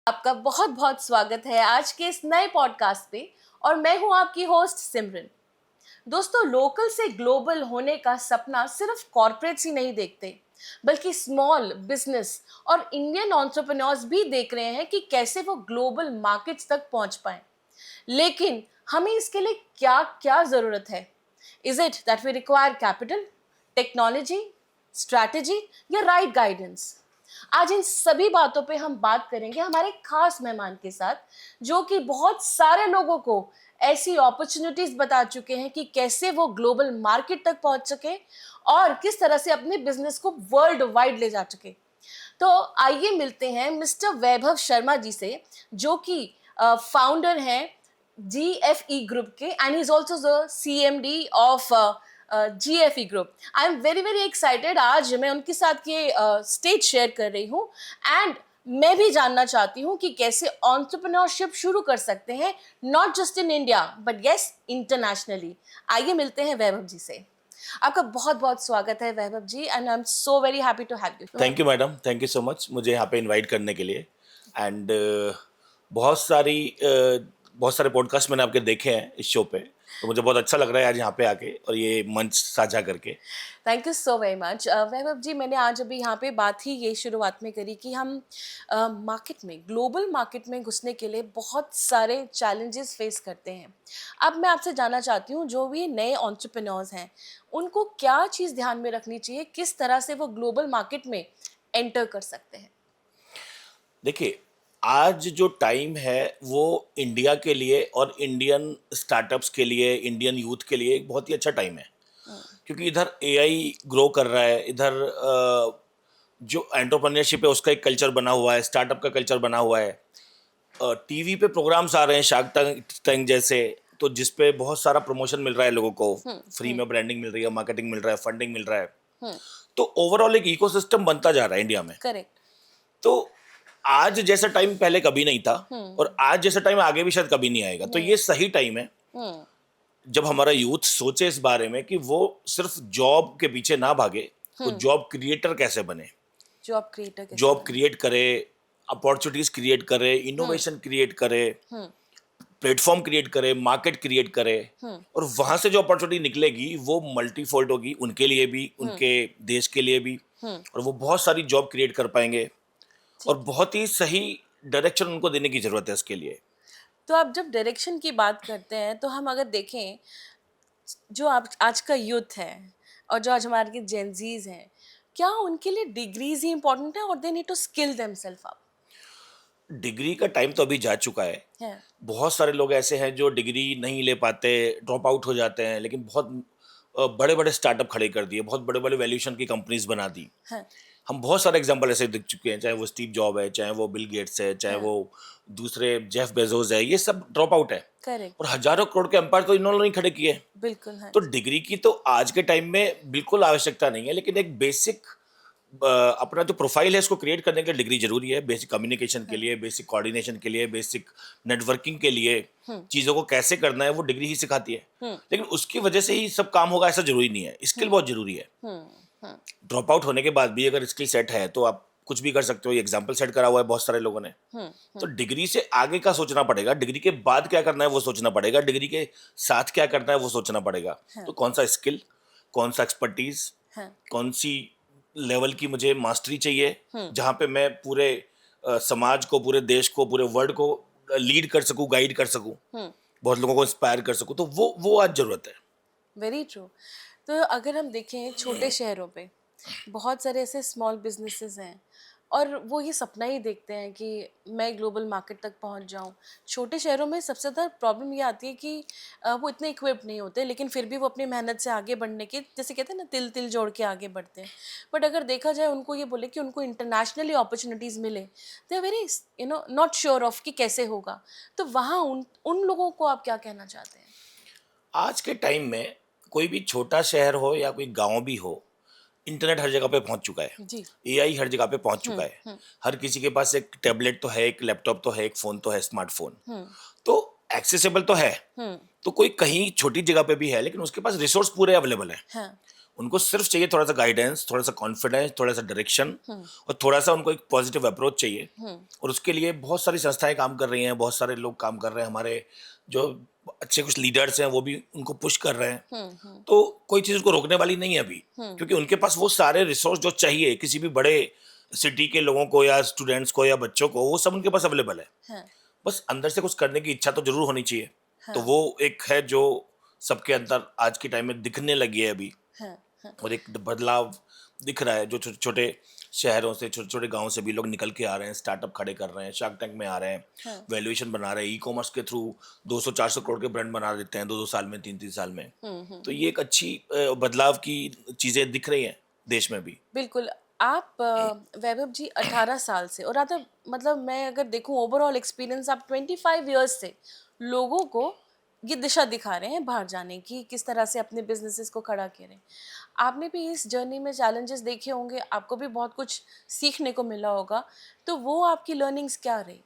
आपका बहुत बहुत स्वागत है आज के इस नए पॉडकास्ट पे। और मैं हूं आपकी होस्ट सिमरन। दोस्तों, लोकल से ग्लोबल होने का सपना सिर्फ कॉर्पोरेट्स ही नहीं देखते, बल्कि स्मॉल बिजनेस और इंडियन एंटरप्रेन्योर्स भी देख रहे हैं कि कैसे वो ग्लोबल मार्केट्स तक पहुंच पाए। लेकिन हमें इसके लिए क्या क्या जरूरत है? Is it that we require capital, technology, strategy या राइट गाइडेंस? आज इन सभी बातों पे हम बात करेंगे हमारे खास मेहमान के साथ, जो कि बहुत सारे लोगों को ऐसी अपॉर्चुनिटीज बता चुके हैं कि कैसे वो ग्लोबल मार्केट तक पहुंच सके और किस तरह से अपने बिजनेस को वर्ल्ड वाइड ले जा चुके। तो आइए मिलते हैं मिस्टर वैभव शर्मा जी से, जो कि फाउंडर हैं GFE ग्रुप के, and he is also the CMD of GFE group. I am very very excited. आज मैं उनके साथ ये स्टेज शेयर कर रही हूँ एंड मैं भी जानना चाहती हूँ कि कैसे एंटरप्रेन्योरशिप शुरू कर सकते हैं, not just in India but yes internationally. आइए मिलते हैं वैभव जी से। आपका बहुत बहुत स्वागत है Vaibhav ji, and I am so very happy to have you. Thank you madam, thank you so much मुझे यहाँ पे इनवाइट करने के लिए। एंड बहुत सारे पॉडकास्ट मैंने आपके देखे हैं इस शो पे, तो मुझे बहुत अच्छा लग रहा है आज यहाँ पे आके और ये मंच साझा करके। Thank you so very much Vaibhav ji. मैंने आज अभी यहाँ पे बात ही ये शुरुआत में करी कि हम मार्केट में, ग्लोबल मार्केट में घुसने के लिए बहुत सारे चैलेंजेस फेस करते हैं। अब मैं आपसे जानना चाहती हूँ, जो भी नए एंटरप्रेन्योर्स हैं उनको क्या चीज़ ध्यान में रखनी चाहिए, किस तरह से वो ग्लोबल मार्केट में एंटर कर सकते हैं? देखिए, आज जो टाइम है वो इंडिया के लिए और इंडियन स्टार्टअप्स के लिए, इंडियन यूथ के लिए एक बहुत ही अच्छा टाइम है। क्योंकि इधर एआई ग्रो कर रहा है, इधर जो एंटरप्रेन्योरशिप है उसका एक कल्चर बना हुआ है, स्टार्टअप का कल्चर बना हुआ है। टीवी पे प्रोग्राम्स आ रहे हैं शार्क टैंक जैसे, तो जिसपे बहुत सारा प्रमोशन मिल रहा है लोगों को, फ्री में ब्रांडिंग मिल रही है, मार्केटिंग मिल रहा है, फंडिंग मिल रहा है। तो ओवरऑल एक इकोसिस्टम बनता जा रहा है इंडिया में। करेक्ट। तो आज जैसा टाइम पहले कभी नहीं था और आज जैसा टाइम आगे भी शायद कभी नहीं आएगा। तो ये सही टाइम है जब हमारा यूथ सोचे इस बारे में कि वो सिर्फ जॉब के पीछे ना भागे, वो जॉब क्रिएटर कैसे बने, जॉब क्रिएट करे, अपॉर्चुनिटीज क्रिएट करे, इनोवेशन क्रिएट करे, प्लेटफॉर्म क्रिएट करे, मार्केट क्रिएट करे, और वहां से जो अपॉर्चुनिटी निकलेगी वो मल्टीफोल्ड होगी उनके लिए भी, उनके देश के लिए भी, और वो बहुत सारी जॉब क्रिएट कर पाएंगे। और बहुत ही सही डायरेक्शन उनको देने की जरूरत है इसके लिए। तो आप जब डायरेक्शन की बात करते हैं तो हम अगर देखें, जो आप आज का यूथ है और जो आज हमारे जेनजीज हैं, क्या उनके लिए डिग्रीज ही इंपॉर्टेंट है और they need to skill themselves up? Degree का टाइम तो अभी जा चुका है। है। बहुत सारे लोग ऐसे हैं जो डिग्री नहीं ले पाते, ड्रॉप आउट हो जाते हैं, लेकिन बहुत बड़े बड़े स्टार्टअप खड़े कर दिए, बहुत बड़े बड़े वैल्यूएशन की कंपनीज बना दी। है। हम बहुत सारे एग्जांपल ऐसे दिख चुके हैं, चाहे वो स्टीव जॉब है, चाहे वो बिल गेट्स है, चाहे वो दूसरे जेफ बेजोस है, ये सब ड्रॉप आउट है। करेक्ट। और हजारों करोड़ के एम्पायर तो इन्होंने नहीं खड़े किए। बिल्कुल है। तो डिग्री की तो आज के टाइम में बिल्कुल आवश्यकता नहीं है, लेकिन एक बेसिक अपना जो प्रोफाइल है इसको क्रिएट करने के लिए डिग्री जरूरी है। बेसिक कम्युनिकेशन के लिए, बेसिक कोऑर्डिनेशन के लिए, बेसिक नेटवर्किंग के लिए, चीजों को कैसे करना है वो डिग्री ही सिखाती है। लेकिन उसकी वजह से ही सब काम होगा ऐसा जरूरी नहीं है। स्किल बहुत जरूरी है। ड्रॉप आउट होने के बाद भी अगर स्किल सेट है तो आप कुछ भी कर सकते हो। ये एग्जाम्पल सेट करा हुआ है बहुत सारे लोगों ने। तो डिग्री से आगे का सोचना पड़ेगा, डिग्री के बाद क्या करना है वो सोचना पड़ेगा, डिग्री के साथ क्या करना है वो सोचना पड़ेगा। तो कौन सा स्किल, कौन सा एक्सपर्टीज, कौन सी लेवल की मुझे मास्टरी चाहिए, जहां पे मैं पूरे समाज को, पूरे देश को, पूरे वर्ल्ड को लीड कर सकूं, गाइड कर सकूं, बहुत लोगों को इंस्पायर कर सकूं, तो वो आज जरूरत है। Very true. तो अगर हम देखें छोटे शहरों पे बहुत सारे ऐसे स्मॉल बिजनेसेस हैं और वो ये सपना ही देखते हैं कि मैं ग्लोबल मार्केट तक पहुंच जाऊं। छोटे शहरों में सबसे ज़्यादा प्रॉब्लम ये आती है कि वो इतने इक्विप्ड नहीं होते, लेकिन फिर भी वो अपनी मेहनत से आगे बढ़ने के, जैसे कहते हैं ना, तिल तिल जोड़ के आगे बढ़ते हैं। बट अगर देखा जाए, उनको ये बोले कि उनको इंटरनेशनली अपॉर्चुनिटीज़ मिले, they are very not sure of कि कैसे होगा। तो वहाँ उन उन लोगों को आप क्या कहना चाहते हैं? आज के टाइम में कोई भी छोटा शहर हो या कोई गांव भी हो, इंटरनेट हर जगह पे पहुंच चुका है। जी। एआई हर जगह पे पहुंच चुका है। हर किसी के पास एक टैबलेट तो है, एक लैपटॉप तो है, एक फोन तो है, स्मार्टफोन। तो एक्सेसिबल तो है। तो कोई कहीं छोटी जगह पे भी है लेकिन उसके पास रिसोर्स पूरे अवेलेबल है। हाँ। उनको सिर्फ चाहिए थोड़ा सा गाइडेंस, थोड़ा सा कॉन्फिडेंस, थोड़ा सा डायरेक्शन और थोड़ा सा उनको एक पॉजिटिव अप्रोच चाहिए। और उसके लिए बहुत सारी संस्थाएं काम कर रही हैं, बहुत सारे लोग काम कर रहे हैं, हमारे जो अच्छे कुछ लीडर्स हैं वो भी उनको पुश कर रहे हैं। तो कोई चीज़ उनको रोकने वाली नहीं है अभी, क्योंकि उनके पास वो सारे रिसोर्स जो चाहिए किसी भी बड़े सिटी के लोगों को या स्टूडेंट्स को या बच्चों को, वो सब उनके पास अवेलेबल है। बस अंदर से कुछ करने की इच्छा तो जरूर होनी चाहिए। तो वो एक है जो सबके अंदर आज के टाइम में दिखने लगी है अभी। और एक बदलाव दिख रहा है, जो छोटे छोटे शहरों से, छोटे छोटे गांव से भी लोग निकल के आ रहे हैं, स्टार्टअप खड़े कर रहे हैं, शार्क टैंक में आ रहे हैं, वैल्यूएशन बना रहे हैं, ई कॉमर्स के थ्रू 200-400 करोड़ के ब्रांड बना देते हैं 2-2 साल में, 3-3 साल में। तो ये एक अच्छी बदलाव की चीजें दिख रही हैं देश में भी। बिल्कुल। आप वैभव जी 18 साल से, और आता मतलब मैं अगर देखूं ओवरऑल एक्सपीरियंस, आप 25 इयर्स से लोगों को ये दिशा दिखा रहे हैं बाहर जाने की, किस तरह से अपने बिजनेसेस को खड़ा करें। आपने भी इस जर्नी में चैलेंजेस देखे होंगे, आपको भी बहुत कुछ सीखने को मिला होगा, तो वो आपकी लर्निंग्स क्या रही?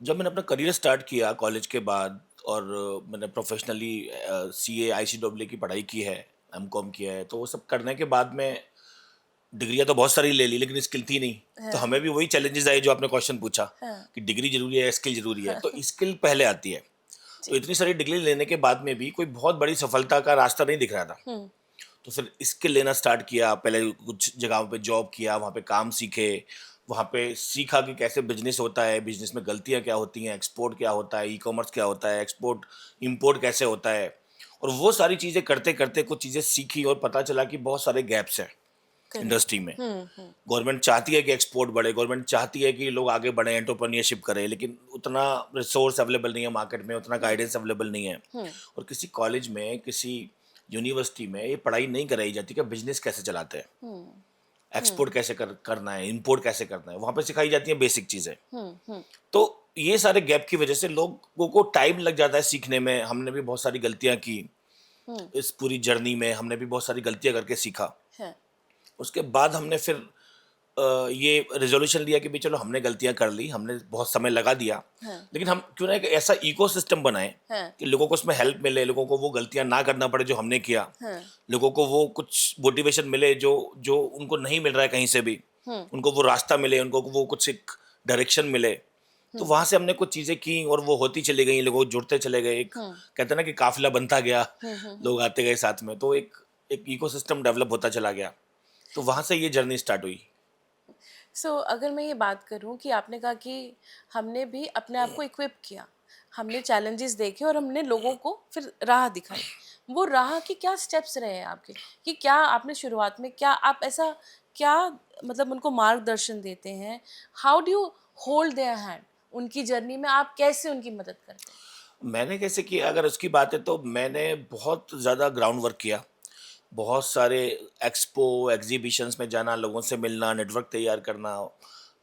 जब मैंने अपना करियर स्टार्ट किया कॉलेज के बाद, और मैंने प्रोफेशनली CA ICAA की पढ़ाई की है, MCOM किया है, तो वो सब करने के बाद में डिग्रियां तो बहुत सारी ले ली, लेकिन स्किल थी नहीं। तो हमें भी वही चैलेंजेस आए जो आपने क्वेश्चन पूछा कि डिग्री जरूरी है, स्किल जरूरी है। तो स्किल पहले आती है। तो इतनी सारी डिग्री लेने के बाद में भी कोई बहुत बड़ी सफलता का रास्ता नहीं दिख रहा था। तो फिर स्किल लेना स्टार्ट किया, पहले कुछ जगहों पे जॉब किया, वहाँ पे काम सीखे, वहाँ पे सीखा कि कैसे बिजनेस होता है, बिजनेस में गलतियाँ क्या होती हैं, एक्सपोर्ट क्या होता है, ई कॉमर्स क्या होता है, एक्सपोर्ट इम्पोर्ट कैसे होता है। और वो सारी चीज़ें करते करते कुछ चीज़ें सीखी और पता चला कि बहुत सारे गैप्स हैं इंडस्ट्री में। गवर्नमेंट चाहती है कि एक्सपोर्ट बढ़े, गवर्नमेंट चाहती है कि लोग आगे बढ़े, एंटरप्रेन्योरशिप करें, लेकिन उतना रिसोर्स अवेलेबल नहीं है मार्केट में, उतना गाइडेंस अवेलेबल नहीं है। और किसी कॉलेज में, किसी यूनिवर्सिटी में ये पढ़ाई नहीं कराई जाती कि बिजनेस कैसे चलाते हैं, एक्सपोर्ट कैसे करना है, इंपोर्ट कैसे करना है। वहाँ पे सिखाई जाती है बेसिक चीज़ें। तो ये सारे गैप की वजह से लोगों को टाइम लग जाता है सीखने में। हमने भी बहुत सारी गलतियाँ की इस पूरी जर्नी में, हमने भी बहुत सारी गलतियाँ करके सीखा। उसके बाद हमने फिर ये रेजोल्यूशन लिया कि भाई चलो हमने गलतियां कर ली, हमने बहुत समय लगा दिया, लेकिन हम क्यों ना एक ऐसा इकोसिस्टम बनाएं कि लोगों को उसमें हेल्प मिले, लोगों को वो गलतियां ना करना पड़े जो हमने किया, लोगों को वो कुछ मोटिवेशन मिले जो जो उनको नहीं मिल रहा है कहीं से भी, उनको वो रास्ता मिले, उनको वो कुछ एक डायरेक्शन मिले। तो वहां से हमने कुछ चीजें की और वो होती चली गई, लोगों को जुड़ते चले गए, एक कहते हैं ना कि काफिला बनता गया, लोग आते गए साथ में, तो एक इकोसिस्टम डेवलप होता चला गया। तो वहां से ये जर्नी स्टार्ट हुई। अगर मैं ये बात करूं कि आपने कहा कि हमने भी अपने आप को इक्विप किया, हमने चैलेंजेस देखे और हमने लोगों को फिर राह दिखाई, वो राह के क्या स्टेप्स रहे हैं आपके, कि क्या आपने शुरुआत में, क्या आप ऐसा, क्या मतलब उनको मार्गदर्शन देते हैं, how do you hold their hand, उनकी जर्नी में आप कैसे उनकी मदद करते मैंने कैसे किया, अगर उसकी बात है तो मैंने बहुत ज़्यादा ग्राउंड वर्क किया, बहुत सारे एक्सपो एग्जीबिशंस में जाना, लोगों से मिलना, नेटवर्क तैयार करना,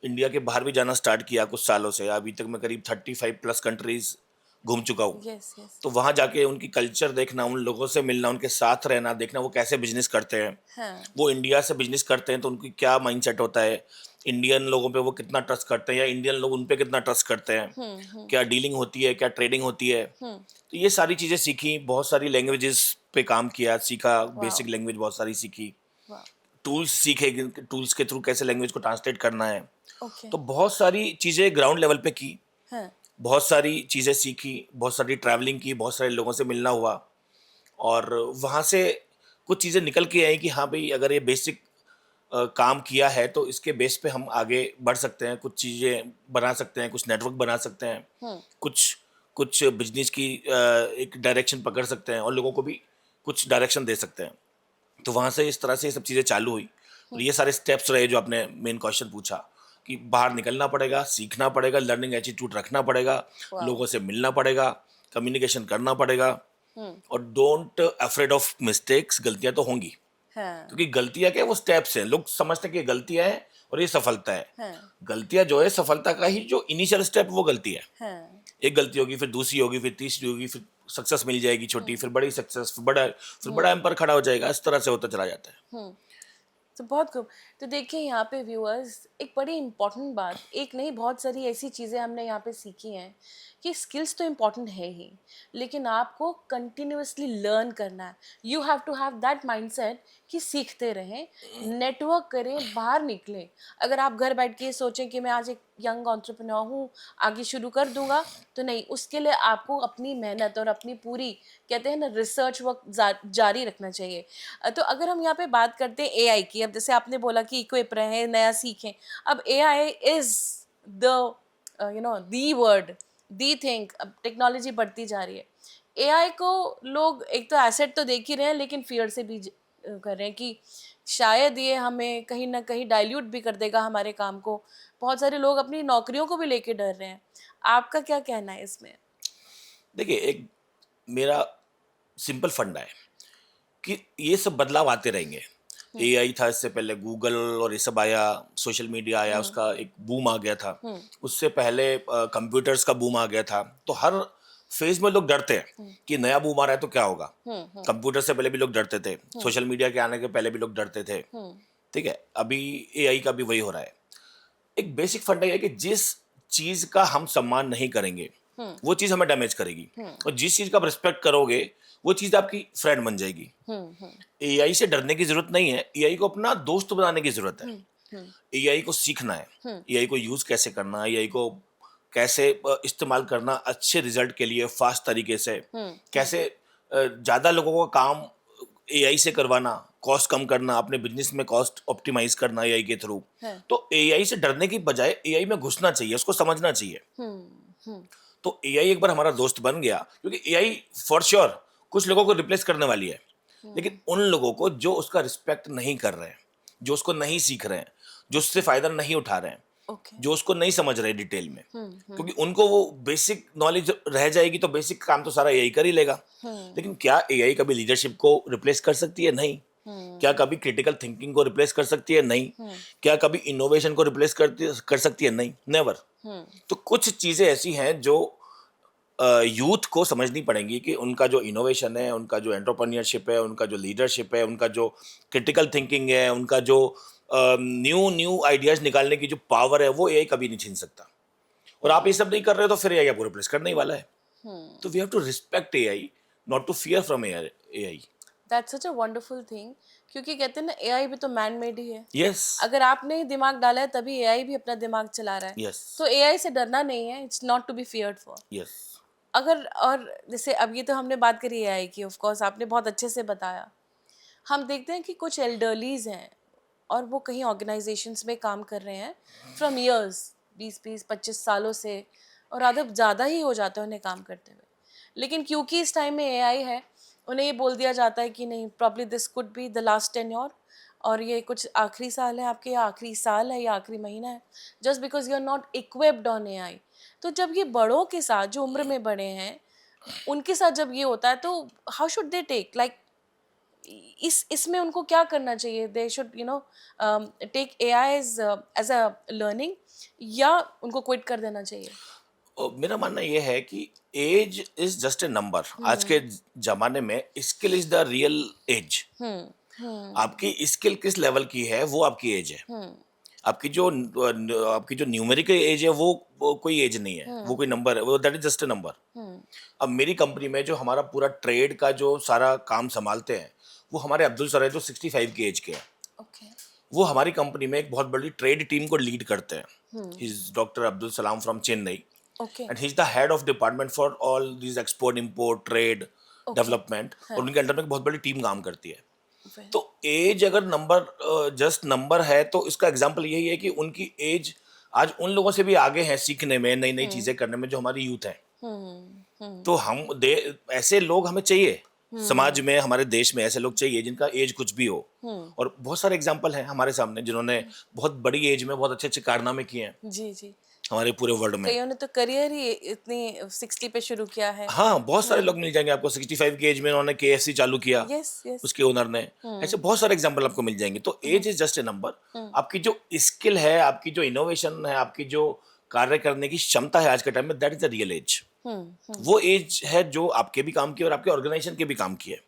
इंडिया के बाहर भी जाना स्टार्ट किया कुछ सालों से। अभी तक मैं करीब 35+ कंट्रीज घूम चुका हूँ। हैं? Yes yes. तो वहाँ जाके उनकी कल्चर देखना, उन लोगों से मिलना, उनके साथ रहना, देखना वो कैसे बिजनेस करते हैं, हाँ। वो इंडिया से बिजनेस करते हैं तो उनकी क्या माइंडसेट होता है, इंडियन लोगों पे वो कितना ट्रस्ट करते हैं या इंडियन लोग उन पे कितना ट्रस्ट करते हैं, क्या डीलिंग होती है, क्या ट्रेडिंग होती है। तो ये सारी चीज़ें सीखी, बहुत सारी लैंग्वेजेस पे काम किया, सीखा, बेसिक लैंग्वेज बहुत सारी सीखी, वाह। टूल्स सीखे, टूल्स के थ्रू कैसे लैंग्वेज को ट्रांसलेट करना है। ओके। तो बहुत सारी चीज़ें ग्राउंड लेवल पे की, हाँ। बहुत सारी चीज़ें सीखी, बहुत सारी ट्रैवलिंग की, बहुत सारे लोगों से मिलना हुआ, और वहाँ से कुछ चीज़ें निकल के आई कि हाँ भाई अगर ये बेसिक काम किया है तो इसके बेस पे हम आगे बढ़ सकते हैं, कुछ चीज़ें बना सकते हैं, कुछ नेटवर्क बना सकते हैं, कुछ कुछ बिजनेस की एक डायरेक्शन पकड़ सकते हैं और लोगों को भी कुछ डायरेक्शन दे सकते हैं। तो वहाँ से इस तरह से ये सब चीज़ें चालू हुई। और ये सारे स्टेप्स रहे जो आपने मेन क्वेश्चन पूछा, कि बाहर निकलना पड़ेगा, सीखना पड़ेगा, लर्निंग एटीट्यूड रखना पड़ेगा, लोगों से मिलना पड़ेगा, कम्युनिकेशन करना पड़ेगा, और डोंट अफ्रेड ऑफ मिस्टेक्स। गलतियां तो होंगी, हाँ। क्योंकि गलतियां क्या है, वो स्टेप्स हैं। लोग समझते हैं कि ये गलतियां हैं और ये सफलता है। हाँ। गलतियां जो है सफलता का ही जो इनिशियल स्टेप, वो गलती है। हाँ। एक गलती होगी, फिर दूसरी होगी, फिर तीसरी होगी, फिर सक्सेस मिल जाएगी छोटी, फिर बड़ी सक्सेस, फिर बड़ा एम्पायर खड़ा हो जाएगा। इस तरह से होता चला जाता है। तो बहुत खूब। तो देखिए यहाँ पे व्यूअर्स, एक बड़ी इम्पॉर्टेंट बात, एक नहीं बहुत सारी ऐसी चीज़ें हमने यहाँ पे सीखी हैं कि स्किल्स तो इम्पॉर्टेंट है ही, लेकिन आपको कंटिन्यूअसली लर्न करना है. You have to have that mindset कि सीखते रहें, नेटवर्क करें, बाहर निकलें. अगर आप घर बैठ के सोचें कि मैं आज एक यंग एंटरप्रेन्योर हूँ, आगे शुरू कर दूंगा, तो नहीं. उसके लिए आपको अपनी मेहनत और अपनी पूरी, कहते हैं ना, रिसर्च वर्क जारी रखना चाहिए. तो अगर हम यहाँ पे बात करते हैं एआई की, अब जैसे आपने बोला कि इक्विप रहें, नया सीखें. अब AI is the the word, the thing. अब टेक्नोलॉजी बढ़ती जा रही है. एआई को लोग एक तो एसेट तो देख ही रहे हैं, लेकिन फियर से भी कर रहे हैं कि शायद ये हमें कहीं ना कहीं डाइल्यूट भी कर देगा हमारे काम को. बहुत सारे लोग अपनी नौकरियों को भी लेके डर रहे हैं. आपका क्या कहना है इसमें? देखिए, एक मेरा सिंपल फंडा है कि ये सब बदलाव आते रहेंगे. एआई था, इससे पहले गूगल और ये सब आया, सोशल मीडिया आया, उसका एक बूम आ गया था. उससे पहले कंप्यूटर्स का बूम आ गया था. तो हर फेज में लोग डरते हैं कि नया बूम आ रहा है तो क्या होगा. कंप्यूटर से पहले भी लोग डरते थे, सोशल मीडिया के आने के पहले भी लोग डरते थे. ठीक है, अभी एआई का भी वही हो रहा है. एक बेसिक फंडा है कि जिस चीज का हम सम्मान नहीं करेंगे वो चीज हमें डैमेज करेगी, और जिस चीज का आप रिस्पेक्ट करोगे वो चीज आपकी फ्रेंड बन जाएगी. एआई से डरने की जरूरत नहीं है, एआई को अपना दोस्त बनाने की जरूरत है. एआई को सीखना है, एआई को यूज कैसे करना है, एआई को कैसे इस्तेमाल करना अच्छे रिजल्ट के लिए, फास्ट तरीके से, कैसे ज्यादा लोगों का काम एआई से करवाना, कॉस्ट कम करना, अपने बिजनेस में कॉस्ट ऑप्टिमाइज करना एआई के थ्रू. तो एआई से डरने की बजाय एआई में घुसना चाहिए, उसको समझना चाहिए. तो एआई एक बार हमारा दोस्त बन गया, क्योंकि एआई फॉर श्योर कुछ लोगों को रिप्लेस करने वाली है, लेकिन उन लोगों को जो उसका रिस्पेक्ट नहीं कर रहे हैं, जो उसको नहीं सीख रहे हैं, जो उससे फायदा नहीं उठा रहे हैं, जो उसको नहीं समझ रहे डिटेल में, क्योंकि उनको वो बेसिक नॉलेज रह जाएगी तो बेसिक काम तो सारा एआई कर ही लेगा. लेकिन क्या एआई कभी लीडरशिप को रिप्लेस कर सकती है? नहीं. क्या कभी क्रिटिकल थिंकिंग को रिप्लेस कर सकती है? नहीं. क्या कभी इनोवेशन को रिप्लेस कर सकती है? नहीं, नेवर. तो कुछ चीजें ऐसी हैं जो यूथ को समझनी पड़ेंगी कि उनका जो इनोवेशन है, उनका जो एंटरप्रेन्योरशिप है, उनका जो लीडरशिप है, उनका जो क्रिटिकल थिंकिंग है, उनका जो न्यू न्यू आइडियाज निकालने की जो पावर है, वो एआई कभी नहीं छीन सकता. और आप ये सब नहीं कर रहे हो तो फिर एआई आपको रिप्लेस करने ही वाला है. तो we have to respect AI, not to fear from AI. That's such a wonderful thing, क्योंकि कहते हैं ना, एआई भी तो मैन मेड ही है. यस. अगर आपने दिमाग डाला है तभी एआई भी अपना दिमाग चला रहा है. यस. तो एआई से डरना नहीं है, it's not to be feared for. Yes. अगर, और जैसे अब ये तो हमने बात करी एआई की, ऑफ कोर्स आपने बहुत अच्छे से बताया. हम देखते हैं कि कुछ एल्डरलीज हैं और वो कहीं ऑर्गेनाइजेशंस में काम कर रहे हैं फ्रॉम ईयर्स, 20-25 सालों से, और आधा ज़्यादा ही हो जाता है उन्हें काम करते हुए. लेकिन क्योंकि इस टाइम में एआई है, उन्हें ये बोल दिया जाता है कि नहीं, probably this could be the last tenure, और ये कुछ आखिरी साल है आपके, या आखिरी साल है, या आखिरी महीना है, just because you are not equipped on AI. तो जब ये बड़ों के साथ, जो उम्र में बड़े हैं, उनके साथ जब ये होता है, तो how should they take, like, इसमें उनको क्या करना चाहिए? They should take AI as a learning, या उनको क्विट कर देना चाहिए? मेरा मानना यह है कि age is just a number. आज के जमाने में skill is the real age. आपकी स्किल किस लेवल की है वो आपकी एज है. आपकी जो न्यूमेरिकल एज है वो कोई एज नहीं है, वो कोई नंबर है, वो that is just a number. अब मेरी कंपनी में जो हमारा पूरा ट्रेड का जो सारा काम संभालते हैं, वो हमारे अब्दुल सर है, जो 65 की एज के हैं. Okay. वो हमारी कंपनी में एक बहुत बड़ी ट्रेड टीम को लीड करते हैं. He is doctor Abdul Salam from Chennai, Okay. And he is the head of department for all this export, import, trade, development. और उनके अंडर में एक बहुत बड़ी टीम काम करती है. तो एज अगर नंबर जस्ट नंबर है, तो इसका एग्जांपल यही है कि उनकी एज आज उन लोगों से भी आगे है सीखने में, नई नई चीजें करने में, जो हमारी यूथ है. तो ऐसे लोग हमें चाहिए समाज में, हमारे देश में ऐसे लोग चाहिए जिनका एज कुछ भी हो. और बहुत सारे एग्जांपल हैं हमारे सामने जिन्होंने बहुत बड़ी एज में बहुत अच्छे अच्छे कारनामे किए हैं. जी जी. हमारे पूरे वर्ल्ड में कईयों ने तो करियर ही इतनी 60 पे शुरू किया है. हाँ, बहुत सारे लोग मिल जाएंगे आपको. 65 की एज में उन्होंने केएफसी चालू किया, यस यस. उसके ओनर ने. ऐसे बहुत सारे एग्जांपल आपको मिल जाएंगे. तो age is just a number. आपकी जो स्किल है, आपकी जो इनोवेशन है, आपकी जो कार्य करने की क्षमता है आज के टाइम में, that is the real age. वो एज है जो आपके भी काम की और आपके ऑर्गेनाइजेशन के भी काम की है.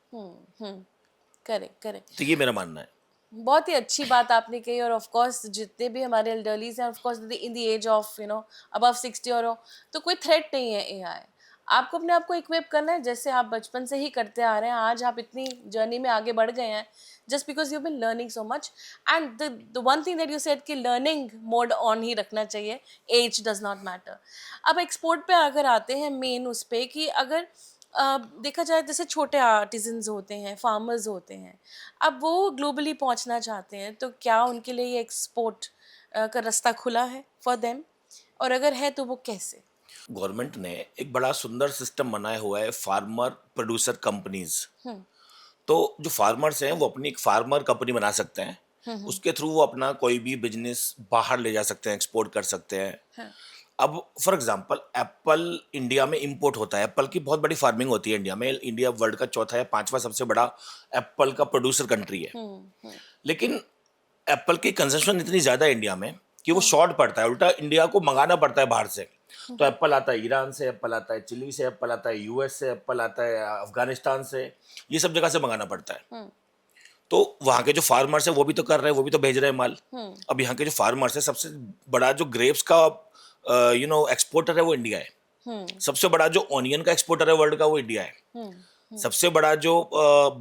Correct correct. तो ये मेरा मानना है. बहुत ही अच्छी बात आपने कही। और ऑफ कोर्स जितने भी हमारे एल्डरलीज हैं, of course in the age of above 60 और तो कोई थ्रेट नहीं है एआई। आपको अपने आप को इक्विप करना है जैसे आप बचपन से ही करते आ रहे हैं। आज आप इतनी जर्नी में आगे बढ़ गए हैं just because you been learning so much. And the one thing that you said कि लर्निंग मोड ऑन ही रखना चाहिए, एज डज नॉट मैटर। अब एक्सपोर्ट पे अगर आते हैं मेन उस पे कि अगर देखा जाए जैसे छोटे आर्टिजन्स होते हैं, फार्मर्स होते हैं, अब वो ग्लोबली पहुंचना चाहते हैं, तो क्या उनके लिए ये एक्सपोर्ट का रास्ता खुला है फॉर देम, और अगर है तो वो कैसे? गवर्नमेंट ने एक बड़ा सुंदर सिस्टम बनाया हुआ है, फार्मर प्रोड्यूसर कंपनीज। हम्म। तो जो फार्मर्स हैं वो अपनी एक फार्मर कंपनी बना सकते हैं, उसके थ्रू वो अपना कोई भी बिजनेस बाहर ले जा सकते हैं, एक्सपोर्ट कर सकते हैं। हाँ। अब फॉर एग्जांपल एप्पल इंडिया में इंपोर्ट होता है, एप्पल की बहुत बड़ी फार्मिंग होती है इंडिया में। इंडिया वर्ल्ड का चौथा या पांचवा सबसे बड़ा एप्पल का प्रोड्यूसर कंट्री है। लेकिन एप्पल की कंजम्पशन इतनी ज़्यादा है इंडिया में कि वो शॉर्ट पड़ता है, उल्टा इंडिया को मंगाना पड़ता है बाहर से। तो एप्पल आता है ईरान से, एप्पल आता है चिली से, एप्पल आता है यूएस से, एप्पल आता है अफगानिस्तान से, ये सब जगह से मंगाना पड़ता है। तो वहाँ के जो फार्मर्स हैं वो भी तो कर रहे हैं, वो भी तो भेज रहे हैं माल। अब यहाँ के जो फार्मर्स हैं, सबसे बड़ा जो ग्रेप्स का एक्सपोर्टर है वो इंडिया है। सबसे बड़ा जो ऑनियन का एक्सपोर्टर है वर्ल्ड का वो इंडिया है। सबसे बड़ा जो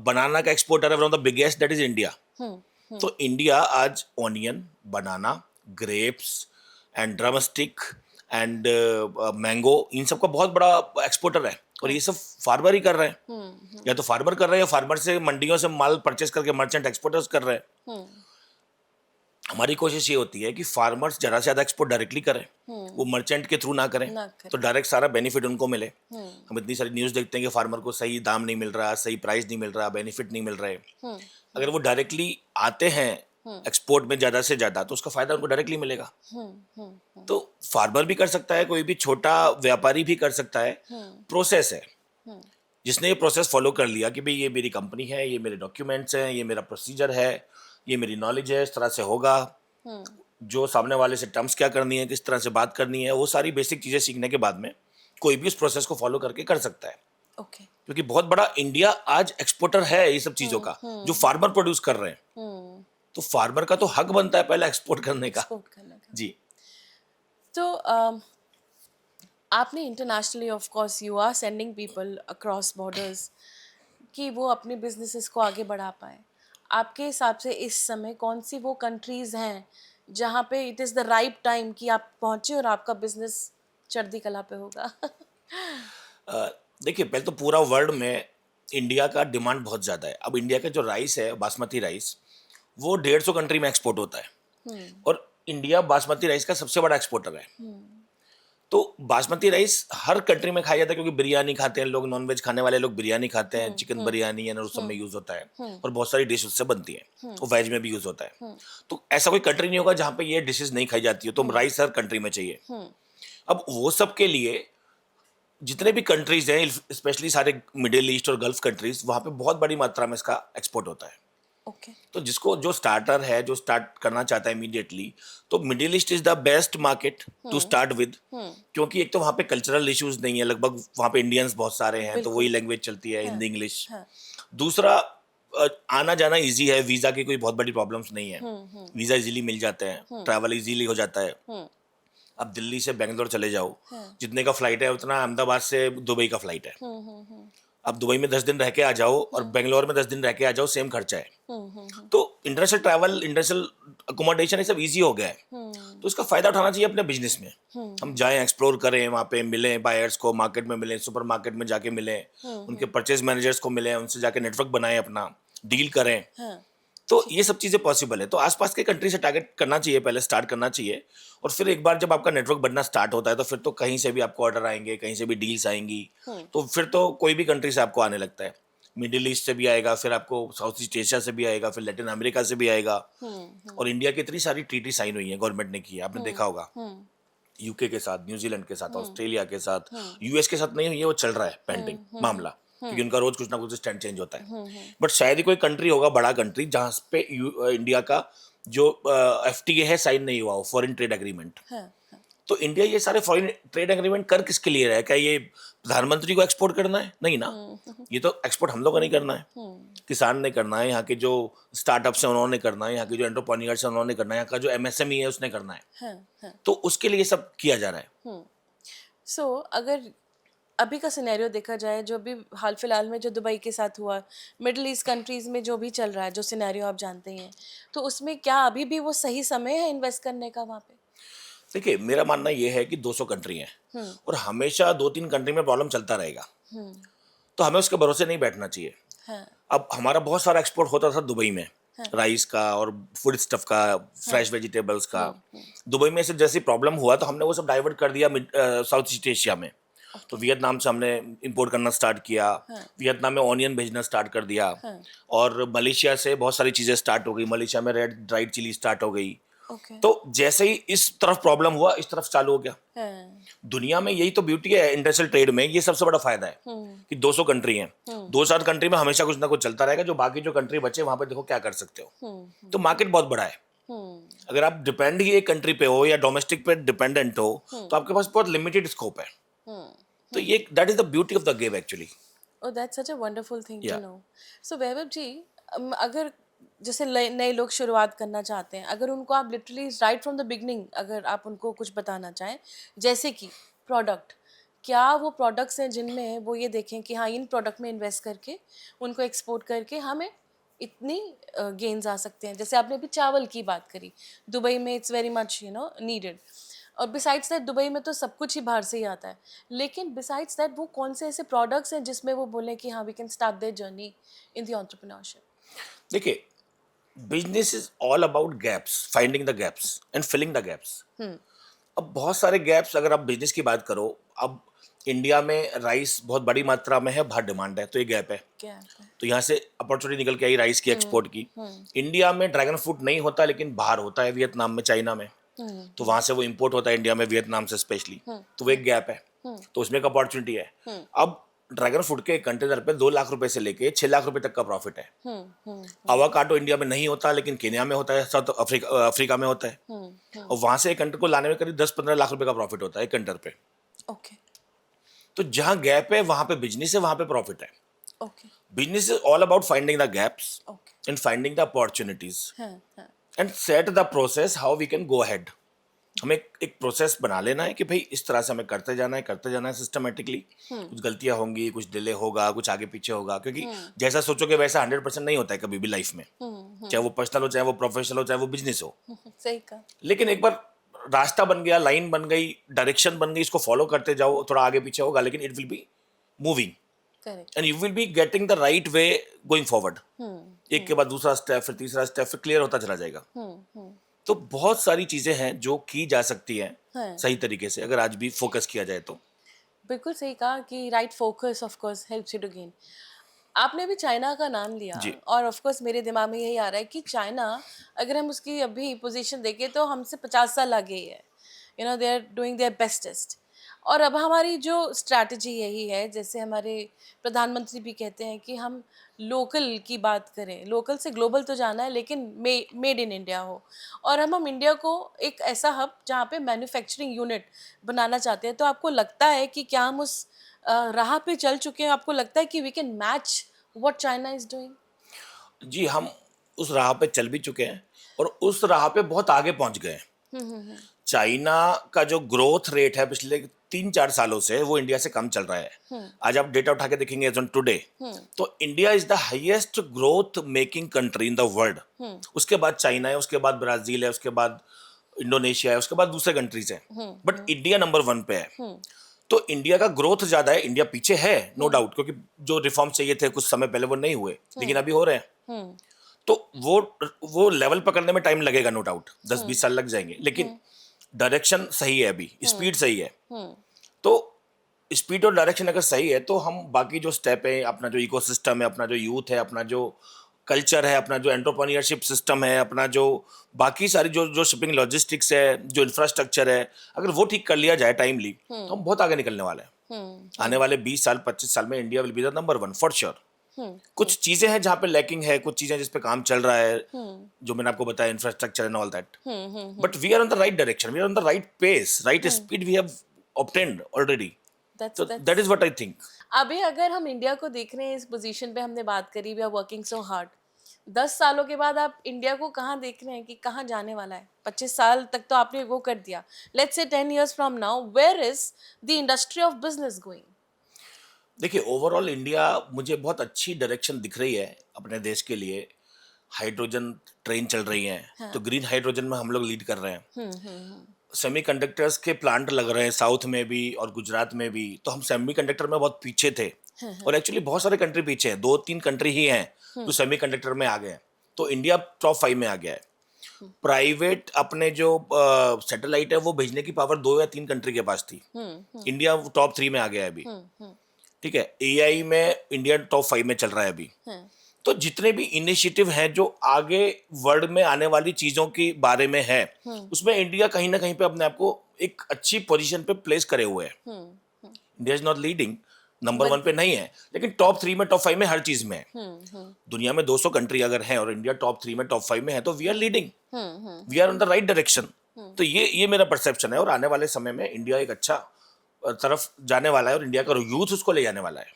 बनाना का एक्सपोर्टर है, one of the biggest, that is India. तो इंडिया आज onion, banana, grapes and drumstick and mango, इन सब का बहुत बड़ा एक्सपोर्टर है। और ये सब फार्मर ही कर रहे हैं, या तो फार्मर कर रहे हैं या फार्मर से मंडियों से माल परचेस करके मर्चेंट एक्सपोर्टर्स कर रहे हैं। हमारी कोशिश ये होती है कि फार्मर्स ज़्यादा से ज़्यादा एक्सपोर्ट डायरेक्टली करें, वो मर्चेंट के थ्रू ना करें, तो डायरेक्ट सारा बेनिफिट उनको मिले। हम इतनी सारी न्यूज़ देखते हैं कि फार्मर को सही दाम नहीं मिल रहा, सही प्राइस नहीं मिल रहा, बेनिफिट नहीं मिल रहे। अगर वो डायरेक्टली आते हैं एक्सपोर्ट में ज़्यादा से ज़्यादा, तो उसका फायदा उनको डायरेक्टली मिलेगा। तो फार्मर भी कर सकता है, कोई भी छोटा व्यापारी भी कर सकता है। प्रोसेस है, जिसने ये प्रोसेस फॉलो कर लिया कि भाई ये मेरी कंपनी है, ये मेरे डॉक्यूमेंट्स हैं, ये मेरा प्रोसीजर है, ये मेरी नॉलेज है, इस तरह से होगा, जो सामने वाले से टर्म्स क्या करनी है, किस तरह से बात करनी है, वो सारी बेसिक चीज़ें सीखने के बाद में कोई भी उस प्रोसेस को फॉलो करके कर सकता है। ओके। क्योंकि बहुत बड़ा इंडिया आज एक्सपोर्टर है ये सब चीज़ों का, जो फार्मर प्रोड्यूस कर रहे हैं। तो फार्मर का तो हक बनता है पहले एक्सपोर्ट करने का। जी। तो आपने internationally of course you are sending people across borders कि वो अपने बिजनेसेस को आगे बढ़ा पाए। आपके हिसाब से इस समय कौन सी वो कंट्रीज़ हैं जहाँ पे it is the right time कि आप पहुँचे और आपका बिजनेस चढ़ती कला पे होगा? देखिए, पहले तो पूरा वर्ल्ड में इंडिया का डिमांड बहुत ज़्यादा है। अब इंडिया का जो राइस है, बासमती राइस, वो 150 कंट्री में एक्सपोर्ट होता है। और इंडिया बासमती राइस का सबसे बड़ा एक्सपोर्टर है। तो बासमती राइस हर कंट्री में खाया जाता है, क्योंकि बिरयानी खाते हैं लोग, नॉनवेज खाने वाले लोग बिरयानी खाते हैं, चिकन बिरयानी और उस सब में यूज होता है, और बहुत सारी डिश उससे बनती है, वो वेज में भी यूज होता है। तो ऐसा कोई कंट्री नहीं होगा जहाँ पे ये डिशेस नहीं खाई जाती हो, तो राइस हर कंट्री में चाहिए। अब वो सब के लिए जितने भी कंट्रीज हैं, स्पेशली सारे मिडिल ईस्ट और गल्फ कंट्रीज, वहाँ पे बहुत बड़ी मात्रा में इसका एक्सपोर्ट होता है। ओके। तो जिसको जो स्टार्टर है, जो स्टार्ट करना चाहता है इमीडिएटली, तो Middle East is the best market to start with. क्योंकि एक तो वहाँ पे कल्चरल इश्यूज नहीं है, लगभग वहाँ पे इंडियंस बहुत सारे हैं, तो वही लैंग्वेज चलती है, हिंदी इंग्लिश। दूसरा, आना जाना इजी है, वीजा की कोई बहुत बड़ी प्रॉब्लम्स नहीं है, वीजा इजीली मिल जाते हैं, ट्रैवल इजीली हो जाता है। अब दिल्ली से बेंगलोर चले जाओ, जितने का फ्लाइट है उतना अहमदाबाद से दुबई का फ्लाइट है। अब दुबई में 10 दिन रह के आ जाओ और बेंगलोर में 10 दिन रह के आ जाओ, सेम खर्चा है। तो इंटरनेशनल ट्रैवल, इंटरनेशनल अकोमोडेशन, ये सब इजी हो गया है। तो इसका फायदा उठाना चाहिए अपने बिजनेस में। हम जाएं, एक्सप्लोर करें, वहाँ पे मिलें बायर्स को, मार्केट में मिलें, सुपर मार्केट में जाके मिलें, उनके परचेज मैनेजर्स को मिलें, उनसे जाके नेटवर्क बनाएं, अपना डील करें। तो ये सब चीज़ें पॉसिबल है। तो आसपास के कंट्री से टारगेट करना चाहिए, पहले स्टार्ट करना चाहिए। और फिर एक बार जब आपका नेटवर्क बनना स्टार्ट होता है, तो फिर तो कहीं से भी आपको ऑर्डर आएंगे, कहीं से भी डील्स आएंगी। तो फिर तो कोई भी कंट्री से आपको आने लगता है, मिडिल ईस्ट से भी आएगा, फिर आपको साउथ ईस्ट एशिया से भी आएगा, फिर लैटिन अमेरिका से भी आएगा। और इंडिया की इतनी सारी ट्रीटी साइन हुई है, गवर्नमेंट ने की है, आपने देखा होगा, यूके के साथ, न्यूजीलैंड के साथ, ऑस्ट्रेलिया के साथ, यूएस के साथ नहीं हुई है, वो चल रहा है पेंडिंग मामला, क्योंकि उनका रोज कुछ ना कुछ स्टैंड चेंज होता है। बट शायद ही कोई कंट्री होगा, बड़ा कंट्री, जहां पे इंडिया का जो एफटीए है साइन नहीं हुआ हो, फॉरेन ट्रेड एग्रीमेंट। तो इंडिया ये सारे फॉरेन ट्रेड एग्रीमेंट कर किसके लिए रहा है? क्या ये प्रधानमंत्री को एक्सपोर्ट करना है? नहीं ना, ये तो एक्सपोर्ट हम लोग को नहीं करना है, किसान ने करना है, यहाँ के जो स्टार्टअप्स हैं उन्होंने करना है, यहाँ के जो एंटरप्रेन्योर्स हैं उन्होंने करना है, यहाँ का जो एमएसएमई है उसने करना है। तो उसके लिए सब किया जा रहा है। सो अगर अभी का सिनेरियो देखा जाए, जो भी हाल फिलहाल में जो दुबई के साथ हुआ, मिडिल ईस्ट कंट्रीज़ में जो भी चल रहा है, जो सिनेरियो आप जानते ही हैं, तो उसमें क्या अभी भी वो सही समय है इन्वेस्ट करने का वहाँ पे? देखिए, मेरा मानना ये है कि 200 कंट्री हैं और हमेशा 2-3 कंट्री में प्रॉब्लम चलता रहेगा, तो हमें उसके भरोसे नहीं बैठना चाहिए। हाँ, अब हमारा बहुत सारा एक्सपोर्ट होता था दुबई में, राइस का और फूड स्टफ का, फ्रेश वेजिटेबल्स का। दुबई में से जैसी प्रॉब्लम हुआ तो हमने वो सब डाइवर्ट कर दिया साउथ ईस्ट एशिया में। तो वियतनाम से हमने इंपोर्ट करना स्टार्ट किया, वियतनाम में ऑनियन भेजना स्टार्ट कर दिया, और मलेशिया से बहुत सारी चीज़ें स्टार्ट हो गई, मलेशिया में रेड ड्राइड चिली स्टार्ट हो गई। ओके, तो जैसे ही इस तरफ प्रॉब्लम हुआ इस तरफ चालू हो गया। हाँ, दुनिया में यही तो ब्यूटी है इंटरनेशनल ट्रेड में, ये सबसे बड़ा फायदा है कि 200 कंट्री हैं, 2-7 कंट्री में हमेशा कुछ ना कुछ चलता रहेगा, जो बाकी जो कंट्री बचे वहां पे देखो क्या कर सकते हो। तो मार्केट बहुत बड़ा है। अगर आप डिपेंड ही एक कंट्री पे हो या डोमेस्टिक पे डिपेंडेंट हो तो आपके पास बहुत लिमिटेड स्कोप है। तो ये that is the beauty of the game actually. Oh that's such a wonderful thing to Yeah. No. So Vaibhav ji, अगर जैसे नए लोग शुरुआत करना चाहते हैं, अगर उनको आप literally right from the beginning अगर आप उनको कुछ बताना चाहें, जैसे कि प्रोडक्ट, क्या वो प्रोडक्ट्स हैं जिनमें वो ये देखें कि हाँ, इन प्रोडक्ट में इन्वेस्ट करके उनको एक्सपोर्ट करके हमें इतनी गेन्स आ सकते हैं? जैसे आपने अभी चावल की बात करी, दुबई में इट्स वेरी मच नीडेड, और बिसाइड्स दैट दुबई में तो सब कुछ ही बाहर से ही आता है, लेकिन बिसाइड्स दैट वो कौन से ऐसे प्रोडक्ट्स हैं जिसमें वो बोलें कि हाँ, we can start their journey in the entrepreneurship? देखिए, business is all about gaps, finding the gaps and filling the gaps. अब बहुत सारे गैप्स, अगर आप बिजनेस की बात करो, अब इंडिया में राइस बहुत बड़ी मात्रा में है, बाहर डिमांड है, तो ये गैप है। क्या है? तो यहाँ से अपॉर्चुनिटी निकल के आई राइस की, एक्सपोर्ट की। इंडिया में ड्रैगन फ्रूट नहीं होता लेकिन बाहर होता है, वियतनाम में, चाइना में, तो वहां से वो इंपोर्ट होता है इंडिया में, वियतनाम से स्पेशली, तो वो एक गैप है, तो उसमें एक अपॉर्चुनिटी है। अब ड्रैगन फ्रूट के एक कंटेनर पे 2 लाख रुपए से लेके 6 लाख रुपए तक का प्रॉफिट है। अवाकाडो इंडिया में नहीं होता लेकिन केन्या में होता है, साउथ अफ्रीका में होता है, और वहां से एक कंटेनर को लाने में करीब 10-15 लाख रुपए का प्रॉफिट होता है एक कंटेनर पे। ओके, तो जहां गैप है वहां पे बिजनेस है, वहां पे प्रॉफिट है। Okay, business is all about finding the gaps okay, and finding the opportunities हाँ, हाँ, and set the process how we can go ahead. हमें एक प्रोसेस बना लेना है कि भाई इस तरह से हमें करते जाना है सिस्टमेटिकली। कुछ गलतियां होंगी, कुछ डिले होगा, कुछ आगे पीछे होगा, क्योंकि जैसा सोचोगे वैसा 100% नहीं होता है कभी भी लाइफ में, चाहे वो पर्सनल हो, चाहे वो प्रोफेशनल हो, चाहे वो बिजनेस हो। सही कहा। लेकिन एक बार रास्ता बन गया, लाइन बन गई, डायरेक्शन बन गई, इसको फॉलो करते जाओ, थोड़ा आगे पीछे होगा लेकिन it will be moving correct. And you will be getting the right way going forward. एक के बाद दूसरा स्टेप, फिर तीसरा स्टेप, फिर क्लियर होता चला जाएगा। तो बहुत सारी चीजें हैं जो की जा सकती हैं हाँ। सही तरीके से, अगर आज भी फोकस किया जाए तो। बिल्कुल सही कहा कि right focus of course helps you to gain. आपने भी चाइना का नाम लिया, जी। और ऑफ कोर्स मेरे दिमाग में यही आ रहा है कि चाइना, अगर हम उसकी अभी पोजीशन देखें तो हमसे 50 साल आगे ही है। They are doing their bestest. और अब हमारी जो स्ट्रैटेजी यही है, जैसे हमारे प्रधानमंत्री भी कहते हैं कि हम लोकल की बात करें, लोकल से ग्लोबल तो जाना है लेकिन मेड इन इंडिया हो, और हम इंडिया को एक ऐसा हब जहाँ पे मैन्युफैक्चरिंग यूनिट बनाना चाहते हैं। तो आपको लगता है कि क्या हम उस राह पे चल चुके हैं? आपको लगता है कि we can match what China is doing? जी, हम उस राह पे चल भी चुके हैं और उस राह पे बहुत आगे पहुंच गए हैं। चाइना का जो ग्रोथ रेट है पिछले 3-4 सालों से, वो इंडिया से कम चल रहा है। आज आप डेटा उठा के देखेंगे एज ऑन टुडे, तो India is the highest growth making country in the world. उसके बाद चाइना है, उसके बाद ब्राजील है, उसके बाद इंडोनेशिया है, उसके बाद दूसरे कंट्रीज हैं, बट इंडिया नंबर 1 पे है। तो इंडिया का ग्रोथ ज्यादा है, इंडिया पीछे है नो डाउट, क्योंकि जो रिफॉर्म चाहिए थे कुछ समय पहले वो नहीं हुए, लेकिन अभी हो रहे हैं। तो वो लेवल पकड़ने में टाइम लगेगा नो डाउट, 10-20 साल लग जाएंगे, लेकिन डायरेक्शन सही है, अभी स्पीड सही है। तो स्पीड और डायरेक्शन अगर सही है तो हम बाकी जो स्टेप है, अपना जो इकोसिस्टम है, अपना जो यूथ है, अपना जो कल्चर है, अपना जो एंटरप्रेन्योरशिप सिस्टम है, अपना जो बाकी सारी जो शिपिंग लॉजिस्टिक्स है, जो इंफ्रास्ट्रक्चर है, अगर वो ठीक कर लिया जाए टाइमली तो हम बहुत आगे निकलने वाले हैं। आने वाले 20 साल 25 साल में India will be the number 1 for sure. कुछ चीजें हैं जहाँ पे लैकिंग है, कुछ चीजें जिस पे काम चल रहा है, जो मैंने आपको बताया, infrastructure and all that, but we are on the right direction, we are on the right pace, right speed we have obtained already. That's So that's that is what I think. अभी अगर हम India को देख रहे हैं इस position पे, हमने बात करी we are working so hard, 10 सालों के बाद आप इंडिया को कहाँ देख रहे हैं कि कहाँ जाने वाला है? 25 साल तक तो आपने वो कर दिया, let's say 10 years from now where is the industry of business going? देखिए, ओवरऑल इंडिया मुझे बहुत अच्छी डायरेक्शन दिख रही है अपने देश के लिए। हाइड्रोजन ट्रेन चल रही है, तो ग्रीन हाइड्रोजन में हम लोग लीड कर रहे हैं। सेमीकंडक्टर्स के प्लांट लग रहे हैं साउथ में भी और गुजरात में भी, तो हम सेमीकंडक्टर में बहुत पीछे थे, और एक्चुअली बहुत सारे कंट्री पीछे हैं, 2-3 कंट्री ही हैं जो सेमीकंडक्टर में आ गए हैं, तो इंडिया टॉप 5 में आ गया है। प्राइवेट अपने जो सैटेलाइट है वो भेजने की पावर 2 या 3 कंट्री के पास थी, इंडिया टॉप 3 में आ गया है अभी। ठीक है, एआई में इंडिया टॉप 5 में चल रहा है अभी। तो जितने भी इनिशिएटिव हैं जो आगे वर्ल्ड में आने वाली चीजों के बारे में है, उसमें इंडिया कहीं ना कहीं पे अपने आप को एक अच्छी पोजीशन पे प्लेस करे हुए है। India is not leading, number 1 पे नहीं है, लेकिन टॉप 3 में, टॉप 5 में हर चीज में है। दुनिया में 200 कंट्री अगर है और इंडिया टॉप 3 में, टॉप 5 में है, तो we are leading, we are on the right direction. तो ये मेरा परसेप्शन है, और आने वाले समय में इंडिया एक अच्छा तरफ जाने वाला है, और इंडिया का यूथ उसको ले जाने वाला है।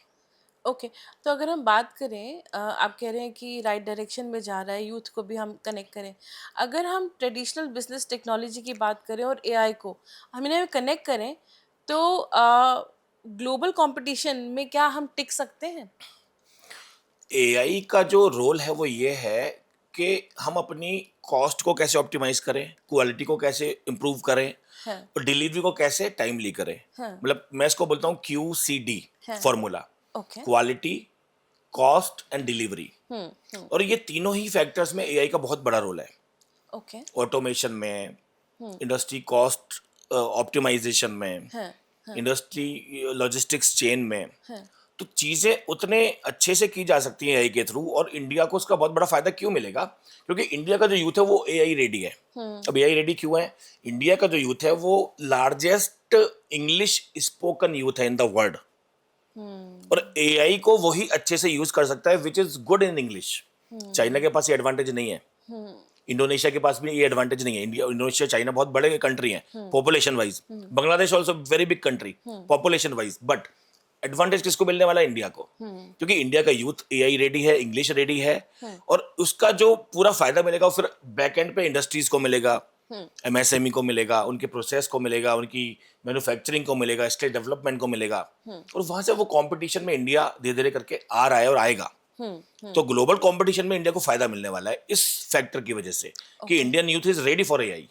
ओके तो अगर हम बात करें, आप कह रहे हैं कि राइट डायरेक्शन में जा रहा है, यूथ को भी हम कनेक्ट करें। अगर हम ट्रेडिशनल बिजनेस टेक्नोलॉजी की बात करें और एआई को हम इन्हें कनेक्ट करें, तो ग्लोबल कंपटीशन में क्या हम टिक सकते हैं? एआई का जो रोल है वो ये है कि हम अपनी कॉस्ट को कैसे ऑप्टिमाइज करें, क्वालिटी को कैसे इम्प्रूव करें, हाँ, और डिलीवरी को कैसे टाइमली करें। हाँ, मतलब मैं इसको बोलता हूँ QCD हाँ, formula, okay, quality, cost and delivery. Hmm, और ये तीनों ही फैक्टर्स में एआई का बहुत बड़ा रोल है। ओके, ऑटोमेशन में, इंडस्ट्री कॉस्ट ऑप्टिमाइजेशन में, हाँ, हाँ, इंडस्ट्री लॉजिस्टिक्स चेन में, हाँ, तो चीजें उतने अच्छे से की जा सकती हैं एआई के थ्रू। और इंडिया को उसका बहुत बड़ा फायदा क्यों मिलेगा? क्योंकि इंडिया का जो यूथ है वो एआई रेडी है। अब एआई रेडी क्यों है? इंडिया का जो यूथ है वो लार्जेस्ट इंग्लिश स्पोकन यूथ है इन द वर्ल्ड, और एआई को वही अच्छे से यूज कर सकता है which is good in English. China के पास ये एडवांटेज नहीं है, इंडोनेशिया के पास भी ये एडवांटेज नहीं है। इंडिया, इंडोनेशिया, चाइना बहुत बड़े कंट्री हैं population wise, Bangladesh also very big country population wise, but advantage किसको मिलने वाला है? इंडिया को, क्योंकि इंडिया का यूथ एआई रेडी है, इंग्लिश रेडी है, और उसका जो पूरा फायदा मिलेगा वो फिर बैक एंड पे इंडस्ट्रीज को मिलेगा, एमएसएमई को मिलेगा, उनके प्रोसेस को मिलेगा, उनकी मैन्युफैक्चरिंग को मिलेगा, स्टेट डेवलपमेंट को मिलेगा, और वहां से वो कंपटीशन में इंडिया धीरे धीरे करके आ रहा है और आएगा। तो ग्लोबल कंपटीशन में इंडिया को फायदा मिलने वाला है इस फैक्टर की वजह से कि Indian youth is ready for AI.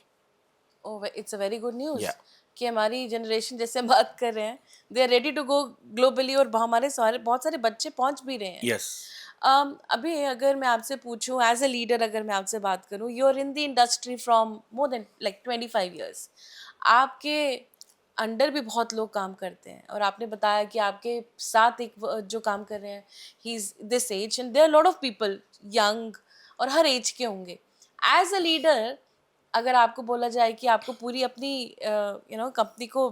Oh, it's a very good news Yeah. कि हमारी जनरेशन जैसे हम बात कर रहे हैं, they are ready to go globally, और हमारे सारे बहुत सारे बच्चे पहुंच भी रहे हैं। यस। अभी अगर मैं आपसे पूछूं एज अ लीडर, अगर मैं आपसे बात करूं, you are in the industry from more than like 25 years, आपके अंडर भी बहुत लोग काम करते हैं, और आपने बताया कि आपके साथ एक जो काम कर रहे हैं, he is this age, and there are lot of people young और हर एज के होंगे। एज अ लीडर, अगर आपको बोला जाए कि आपको पूरी अपनी कंपनी को